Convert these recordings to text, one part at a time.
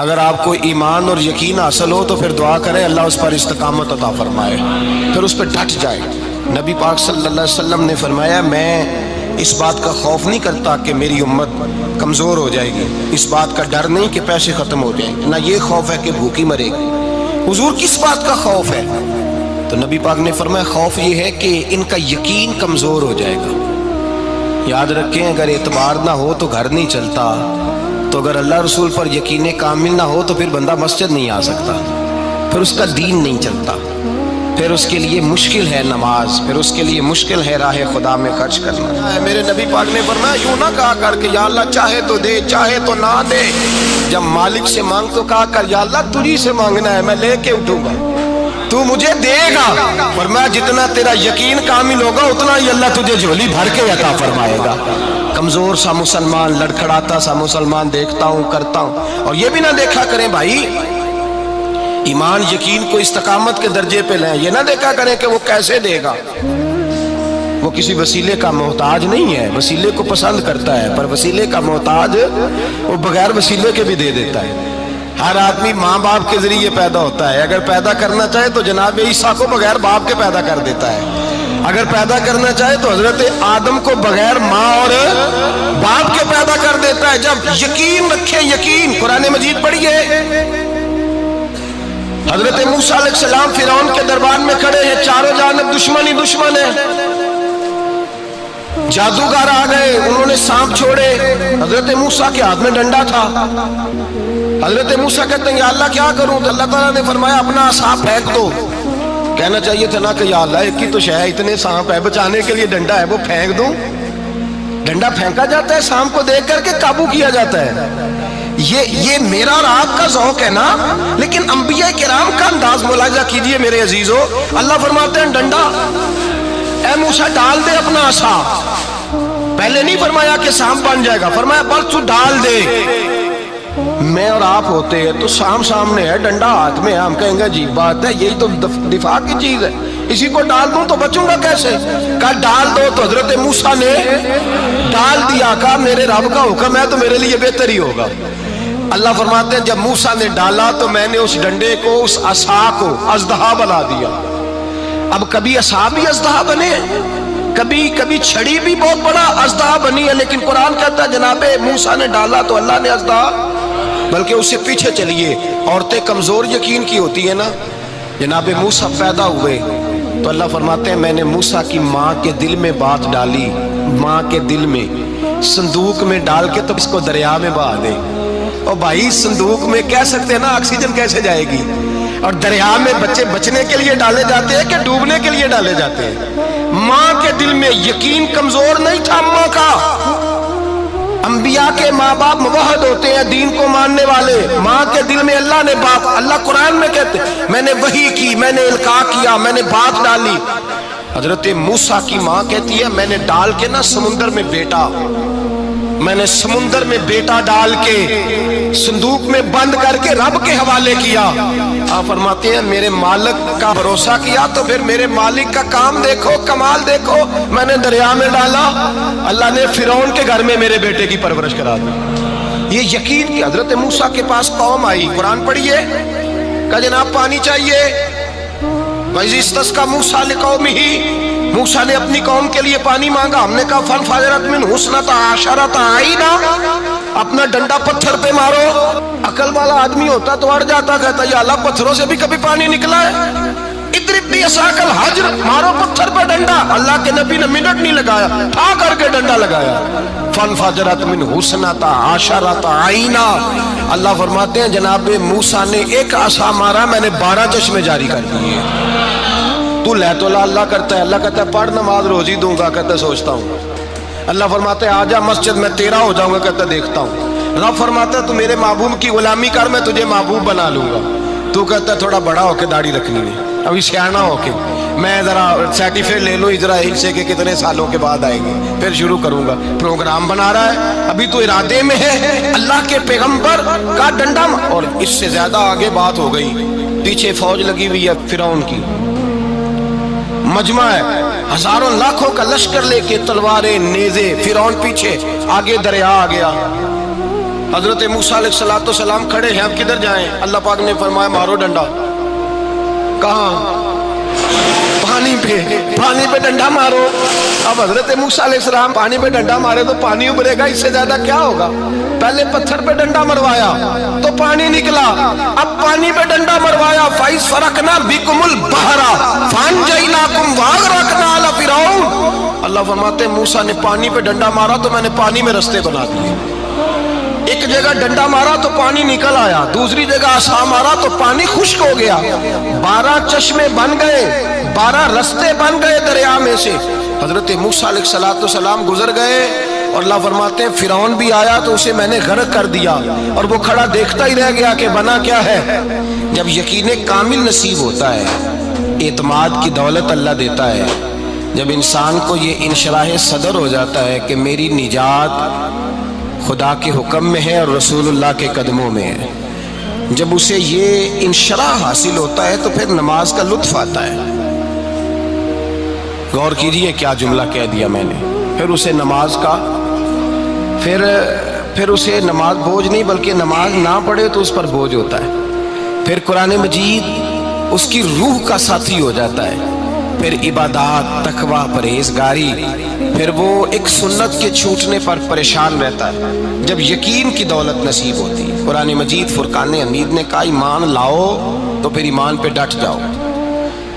اگر آپ کو ایمان اور یقین حاصل ہو تو پھر دعا کریں اللہ اس پر استقامت عطا فرمائے، پھر اس پہ ڈٹ جائے۔ نبی پاک صلی اللہ علیہ وسلم نے فرمایا میں اس بات کا خوف نہیں کرتا کہ میری امت کمزور ہو جائے گی، اس بات کا ڈر نہیں کہ پیسے ختم ہو جائیں، نہ یہ خوف ہے کہ بھوکی مرے گی۔ حضور کس بات کا خوف ہے؟ تو نبی پاک نے فرمایا خوف یہ ہے کہ ان کا یقین کمزور ہو جائے گا۔ یاد رکھیں اگر اعتبار نہ ہو تو گھر نہیں چلتا، تو اگر اللہ رسول پر یقین کامل نہ ہو تو پھر بندہ مسجد نہیں آ سکتا، پھر اس کا دین نہیں چلتا، پھر اس کے لیے مشکل ہے نماز، پھر اس کے لیے مشکل ہے راہ خدا میں خرچ کرنا۔ میرے نبی پاک نے فرمایا یوں نہ کہا کر کہ یا اللہ چاہے تو دے چاہے تو نہ دے، جب مالک سے مانگ تو کہا کر یا اللہ تجھی سے مانگنا ہے، میں لے کے اٹھوں گا، تو مجھے دے گا۔ فرمایا جتنا تیرا یقین کامل ہوگا اتنا ہی اللہ تجھے جھولی بھر کے عطا فرمائے گا۔ کمزور سا مسلمان، لڑکھڑاتا سا مسلمان دیکھتا ہوں کرتا ہوں، اور یہ بھی نہ دیکھا کریں بھائی ایمان یقین کو استقامت کے درجے پہ لیں، یہ نہ دیکھا کریں کہ وہ کیسے دے گا، وہ کسی وسیلے کا محتاج نہیں ہے، وسیلے کو پسند کرتا ہے، پر وسیلے کا محتاج وہ بغیر وسیلے کے بھی دے دیتا ہے۔ ہر آدمی ماں باپ کے ذریعے پیدا ہوتا ہے، اگر پیدا کرنا چاہے تو جناب عیسیٰ کو بغیر باپ کے پیدا کر دیتا ہے، اگر پیدا کرنا چاہے تو حضرت آدم کو بغیر ماں اور باپ کے پیدا کر دیتا ہے۔ جب یقین رکھیں، یقین قرآن مجید پڑھیے، حضرت موسیٰ علیہ السلام فرعون کے دربار میں کھڑے ہیں، چاروں جانب دشمن ہی دشمن ہے، جادوگر آ گئے، انہوں نے سانپ چھوڑے، حضرت موسیٰ کے ہاتھ میں ڈنڈا تھا۔ حضرت موسیٰ کہتے ہیں یا اللہ کیا کروں؟ تو اللہ تعالیٰ نے فرمایا اپنا عصا پھینک دو۔ کہنا چاہیے تھا نا کہ یا اللہ ایک ہی تو شے ہے، اتنے سانپ ہے، بچانے کے لیے ڈنڈا ہے، وہ پھینک دوں؟ ڈنڈا پھینکا جاتا ہے، سانپ کو دیکھ کر کے قابو کیا جاتا ہے۔ یہ میرا اور آپ کا ذوق ہے نا، لیکن انبیاء کرام کا انداز ملاحظہ کیجئے میرے عزیزو۔ اللہ فرماتے ہیں ڈنڈا، اے موسیٰ ڈال دے اپنا عصا۔ پہلے نہیں فرمایا کہ سانپ بن جائے گا، فرمایا بس تو ڈال دے۔ میں اور آپ ہوتے ہیں تو سام سامنے ہے، ڈنڈا ہاتھ میں ہے، ہم کہیں گے عجیب بات ہے، یہی تو دفاع کی چیز ہے، اسی کو ڈال دوں تو بچوں گا کیسے؟ کہا ڈال دو، تو حضرت موسیٰ نے ڈال دیا، کہا میرے رب کا حکم ہے تو میرے لیے بہتر ہی ہوگا۔ اللہ فرماتے ہیں جب موسیٰ نے ڈالا تو میں نے اس ڈنڈے کو، اس عصا کو اژدہا بنا دیا۔ اب کبھی عصا بھی اژدہا بنے، کبھی چھڑی بھی بہت بڑا اژدہا بنی ہے، لیکن قرآن کہتا ہے جناب موسیٰ نے ڈالا تو اللہ نے اژدہا، بلکہ اس سے پیچھے چلیے، عورتیں کمزور یقین کی ہوتی ہیں نا، جناب موسیٰ پیدا ہوئے تو اللہ فرماتے ہیں میں نے موسیٰ کی ماں کے دل میں بات ڈالی، ماں کے دل میں صندوق میں ڈال کے تو اس کو دریا میں بہا دے۔ اور بھائی صندوق میں کہہ سکتے ہیں نا آکسیجن کیسے جائے گی، اور دریا میں بچے بچنے کے لیے ڈالے جاتے ہیں کہ ڈوبنے کے لیے ڈالے جاتے ہیں؟ ماں کے دل میں یقین کمزور نہیں تھا ماں کا۔ انبیاء کے ماں باپ موحد ہوتے ہیں، دین کو ماننے والے، ماں کے دل میں اللہ نے بات، اللہ قرآن میں کہتے ہیں میں نے وحی کی، میں نے القاء کیا، میں نے بات ڈالی۔ حضرت موسیٰ کی ماں کہتی ہے میں نے ڈال کے نا سمندر میں بیٹا، میں نے سمندر میں بیٹا ڈال کے صندوق میں بند کر کے رب کے حوالے کیا۔ آپ فرماتے ہیں میرے مالک کا بھروسہ کیا تو پھر میرے مالک کا کام دیکھو، کمال دیکھو، میں نے دریا میں ڈالا، اللہ نے فرعون کے گھر میں میرے بیٹے کی پرورش کرا دی۔ یہ یقین کہ حضرت موسیٰ کے پاس قوم آئی، قرآن پڑھیے، کہا جناب پانی چاہیے، وَإِذِ اسْتَسْقَىٰ مُوسَىٰ لِقَوْمِهِ، موسیٰ نے اپنی قوم کے لیے پانی مانگا، ہم نے کہا فَانْفَجَرَتْ مِنْهُ اثْنَتَا عَشَرَةَ عَيْنًا، اپنا ڈنڈا پتھر پہ مارو۔ عقل والا آدمی ہوتا تو اڑ جاتا، کہتا یا اللہ پتھروں سے بھی کبھی پانی نکلا ہے؟ اضرب بعصاک الحجر، مارو پتھر پہ ڈنڈا۔ اللہ کے نبی نے منٹ نہیں لگایا، ٹھا کر کے ڈنڈا لگایا، فَانْفَجَرَتْ مِنْهُ اثْنَتَا عَشَرَةَ عَيْنًا۔ اللہ فرماتے ہیں جناب موسیٰ نے ایک عصا مارا، میں نے 12 چشمے جاری کر دیے۔ تو لے تو اللہ کرتا ہے، اللہ کہتا ہے پڑھ نماز روزی دوں گا، کہتا ہے سوچتا ہوں۔ اللہ فرماتا ہے آجا مسجد میں تیرا ہو جاؤں گا، کہتا ہے دیکھتا ہوں۔ رب فرماتا ہے تو میرے محبوب کی غلامی کر، میں تجھے محبوب بنا لوں گا۔ تو کہتا ہے تھوڑا بڑا ہو کے داڑھی رکھنی ہے، ابھی سیانا ہو کے میں ذرا سرٹیفکیٹ لے لوں اسرائیل سے کہ کتنے سالوں کے بعد آئیں گے، پھر شروع کروں گا۔ پروگرام بنا رہا ہے، ابھی تو ارادے میں ہے اللہ کے پیغمبر کا ڈنڈا، اور اس سے زیادہ آگے بات ہو گئی، پیچھے فوج لگی ہوئی ہے فرعون کی، مجمع ہے، ہزاروں لاکھوں کا لشکر لے کے، تلواریں نیزے، فرعون پیچھے، آگے دریا آ گیا۔ حضرت موسیٰ علیہ السلام کھڑے ہیں، اب کدھر جائیں؟ اللہ پاک نے فرمایا مارو ڈنڈا۔ کہاں؟ پانی پہ ڈنڈا مارو۔ اب حضرت موسیٰ علیہ السلام پانی پہ ڈنڈا مارے تو پانی ابھرے گا، اس سے زیادہ کیا ہوگا؟ پہلے پتھر پہ ڈنڈا مروایا تو پانی نکلا، اب پانی پہ ڈنڈا مروایا فَإِذْ فَرَقْنَا بِكُمُ الْبَحْرَ فَأَنْجَيْنَاكُمْ وَأَغْرَقْنَا آلَ فِرْعَوْنَ۔ اللہ فرماتے ہیں موسیٰ نے پانی پہ ڈنڈا مارا تو میں نے پانی میں رستے بنا دیے۔ ایک جگہ ڈنڈا مارا تو پانی نکل آیا، دوسری جگہ عصا مارا تو پانی خشک ہو گیا، 12 چشمے بن گئے، 12 رستے بن گئے دریا میں سے۔ حضرت موسیٰ علیہ السلام گزر گئے اور اللہ فرماتے ہیں فرعون بھی آیا تو اسے میں نے غرق کر دیا، اور وہ کھڑا دیکھتا ہی رہ گیا کہ بنا کیا ہے۔ جب یقین کامل نصیب ہوتا ہے، اعتماد کی دولت اللہ دیتا ہے، جب انسان کو یہ انشراح صدر ہو جاتا ہے کہ میری نجات خدا کے حکم میں ہے اور رسول اللہ کے قدموں میں ہے، جب اسے یہ انشراح حاصل ہوتا ہے تو پھر نماز کا لطف آتا ہے۔ غور کیجئے کیا جملہ کہہ دیا میں نے، پھر اسے نماز کا پھر اسے نماز بوجھ نہیں بلکہ نماز نہ پڑھے تو اس پر بوجھ ہوتا ہے، پھر قرآن مجید اس کی روح کا ساتھی ہو جاتا ہے، پھر عبادات، تقوی، پرہیزگاری، پھر وہ ایک سنت کے چھوٹنے پر پریشان رہتا ہے جب یقین کی دولت نصیب ہوتی ہے۔ قرآن مجید فرقان حمید نے کہا ایمان لاؤ تو پھر ایمان پہ ڈٹ جاؤ،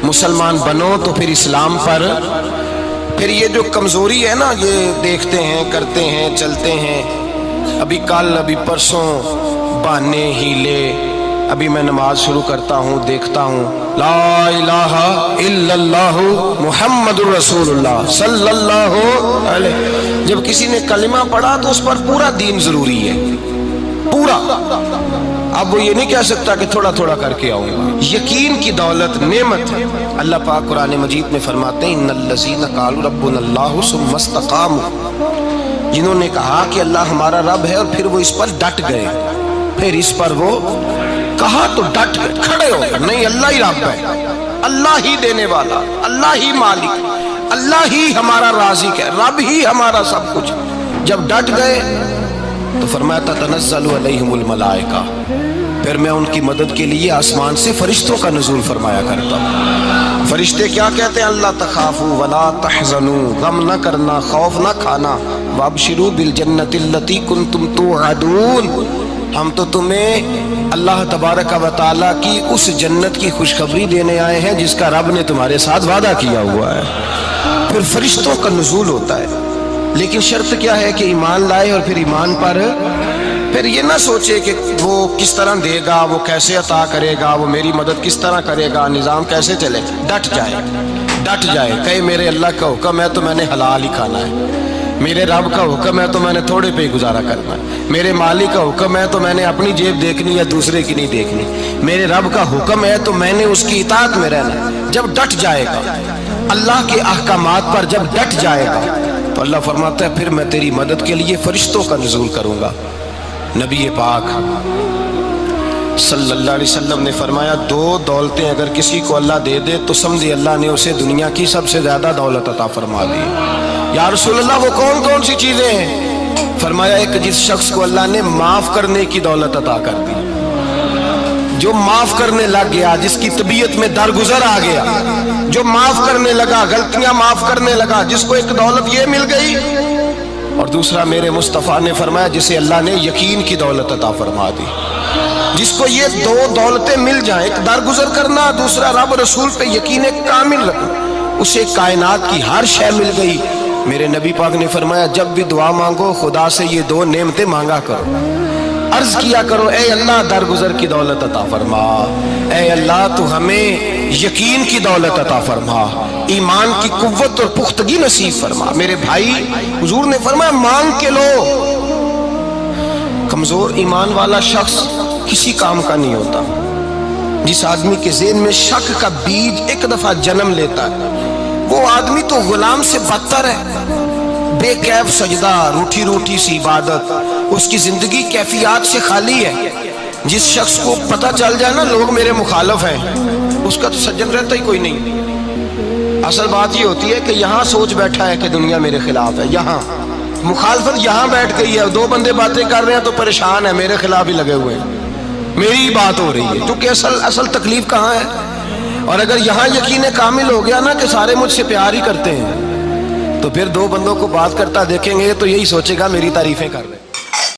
مسلمان بنو تو پھر اسلام پر۔ پھر یہ جو کمزوری ہے نا، یہ دیکھتے ہیں، کرتے ہیں، چلتے ہیں، ابھی کل ابھی پرسوں بہانے ہیلے، ابھی میں نماز شروع کرتا ہوں دیکھتا ہوں لا الہ الا اللہ محمد الرسول اللہ صلی اللہ علیہ، جب کسی نے کلمہ پڑھا تو اس پر پورا دین ضروری ہے، پورا۔ اب وہ یہ نہیں کہہ سکتا کہ تھوڑا تھوڑا کر کے آؤں گا۔ یقین کی دولت نعمت ہے۔ اللہ پاک قرآن مجید میں فرماتے ہیں ان الذین قالوا ربنا اللہ ثم استقاموا، جنہوں نے کہا کہ اللہ ہمارا رب ہے اور پھر وہ اس پر ڈٹ گئے، پھر اس پر وہ کہا تو ڈٹ گئے، کھڑے ہو گئے، نہیں اللہ ہی رب ہے، اللہ ہی دینے والا، اللہ ہی مالک، اللہ ہی ہمارا رازق ہے، رب ہی ہمارا سب کچھ۔ جب ڈٹ گئے تو فرمایا تتنزل علیہم الملائکہ، پھر میں ان کی مدد کے لیے آسمان سے فرشتوں کا نزول فرمایا کرتا ہوں۔ فرشتے کیا کہتے ہیں؟ اللہ تخافوا ولا تحزنوا، غم نہ کرنا، خوف نہ کھانا، وابشروا بالجنۃ التی کنتم توعدون، ہم تو تمہیں اللہ تبارک و تعالیٰ کی اس جنت کی خوشخبری دینے آئے ہیں جس کا رب نے تمہارے ساتھ وعدہ کیا ہوا ہے۔ پھر فرشتوں کا نزول ہوتا ہے، لیکن شرط کیا ہے کہ ایمان لائے، اور پھر ایمان پر پھر یہ نہ سوچے کہ وہ کس طرح دے گا، وہ کیسے عطا کرے گا، وہ میری مدد کس طرح کرے گا، نظام کیسے چلے، ڈٹ جائے، کہے میرے اللہ کا حکم ہے تو میں نے حلال ہی کھانا ہے، میرے رب کا حکم ہے تو میں نے تھوڑے پہ ہی گزارا کرنا ہے، میرے مالک کا حکم ہے تو میں نے اپنی جیب دیکھنی یا دوسرے کی نہیں دیکھنی، میرے رب کا حکم ہے تو میں نے اس کی اطاعت میں رہنا۔ جب ڈٹ جائے گا اللہ کے احکامات پر، جب ڈٹ جائے گا تو اللہ فرماتا ہے پھر میں تیری مدد کے لیے فرشتوں کا نزول کروں گا۔ نبی پاک صلی اللہ علیہ وسلم نے فرمایا 2 دولتیں اگر کسی کو اللہ دے دے تو سمجھے اللہ نے اسے دنیا کی سب سے زیادہ دولت عطا فرما دی۔ یا رسول اللہ وہ کون کون سی چیزیں ہیں؟ فرمایا ایک جس شخص کو اللہ نے معاف کرنے کی دولت عطا کر دی، جو معاف کرنے لگ گیا، جس کی طبیعت میں درگزر آ گیا، جو معاف کرنے لگا، غلطیاں معاف کرنے لگا، جس کو ایک دولت یہ مل گئی۔ اور دوسرا میرے مصطفیٰ نے فرمایا جسے اللہ نے یقین کی دولت عطا فرما دی، جس کو یہ 2 دولتیں مل جائیں، ایک درگزر کرنا، دوسرا رب رسول پہ یقین کامل رکھنا، اسے کائنات کی ہر شے مل گئی۔ میرے نبی پاک نے فرمایا جب بھی دعا مانگو خدا سے یہ 2 نعمتیں مانگا کرو، عرض کیا کرو اے اللہ درگزر کی دولت عطا فرما، اے اللہ تو ہمیں یقین کی دولت عطا فرما، ایمان کی قوت اور پختگی نصیب فرما۔ میرے بھائی حضور نے فرمایا مانگ کے لو۔ کمزور ایمان والا شخص کسی کام کا نہیں ہوتا۔ جس آدمی کے ذہن میں شک کا بیج ایک دفعہ جنم لیتا ہے وہ آدمی تو غلام سے بدتر ہے۔ بے کیف سجدہ، روٹھی روٹھی سی عبادت، اس کی زندگی کیفیات سے خالی ہے۔ جس شخص کو پتہ چل جائے نا لوگ میرے مخالف ہیں، اس کا تو سجن رہتا ہی کوئی نہیں۔ اصل بات یہ ہوتی ہے کہ یہاں سوچ بیٹھا ہے کہ دنیا میرے خلاف ہے، یہاں مخالفت یہاں بیٹھ گئی ہے، دو بندے باتیں کر رہے ہیں تو پریشان ہے، میرے خلاف ہی لگے ہوئے ہیں، میری بات ہو رہی ہے، کیونکہ اصل تکلیف کہاں ہے؟ اور اگر یہاں یقین کامل ہو گیا نا کہ سارے مجھ سے پیار ہی کرتے ہیں، تو پھر دو بندوں کو بات کرتا دیکھیں گے تو یہی سوچے گا میری تعریفیں کر رہے ہیں۔